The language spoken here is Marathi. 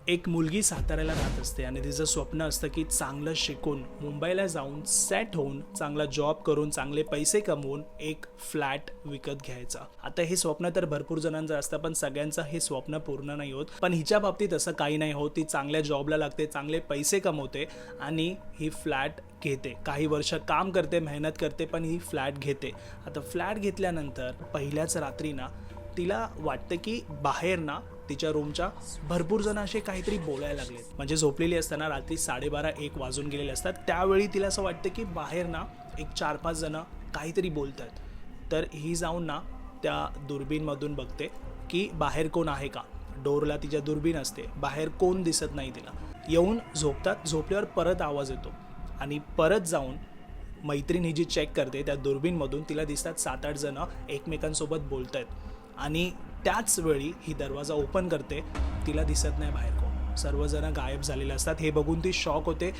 एक मुलगी साताऱ्याला राहत असते आणि तिचं स्वप्न असतं की चांगलं शिकून मुंबईला जाऊन सेट होऊन चांगला जॉब करून चांगले पैसे कमवून एक फ्लॅट विकत घ्यायचा. आता हे स्वप्न तर भरपूर जणांचं असतं, पण सगळ्यांचं हे स्वप्न पूर्ण नाही होत. पण हिच्या बाबतीत असं काही नाही होत. ती चांगल्या जॉबला लागते, चांगले पैसे कमवते आणि ही फ्लॅट घेते. काही वर्ष काम करते, मेहनत करते, पण ही फ्लॅट घेते. आता फ्लॅट घेतल्यानंतर पहिल्याच रात्री ना तिला वाटतं की बाहेर ना तिच्या रूमच्या भरपूर जण असे काहीतरी बोलायला लागलेत. म्हणजे झोपलेली असताना रात्री 12:30-1 वाजून गेलेले असतात. त्यावेळी तिला असं वाटतं की बाहेर ना एक 4-5 जण काहीतरी बोलत आहेत. तर ही जाऊन ना त्या दुर्बीणमधून बघते की बाहेर कोण आहे का. डोरला तिच्या दुर्बीण असते, बाहेर कोण दिसत नाही तिला. येऊन झोपतात. झोपल्यावर परत आवाज येतो आणि परत जाऊन मैत्रीण ही जी चेक करते त्या दुर्बीणमधून तिला दिसतात 7-8 जण एकमेकांसोबत बोलत आहेत. आणि त्याच वेळी ही दरवाजा ओपन करते. तिला दिसत नाही बाहेर कोण. सर्वजण गायब झालेले असतात. हे बघून ती शॉक होते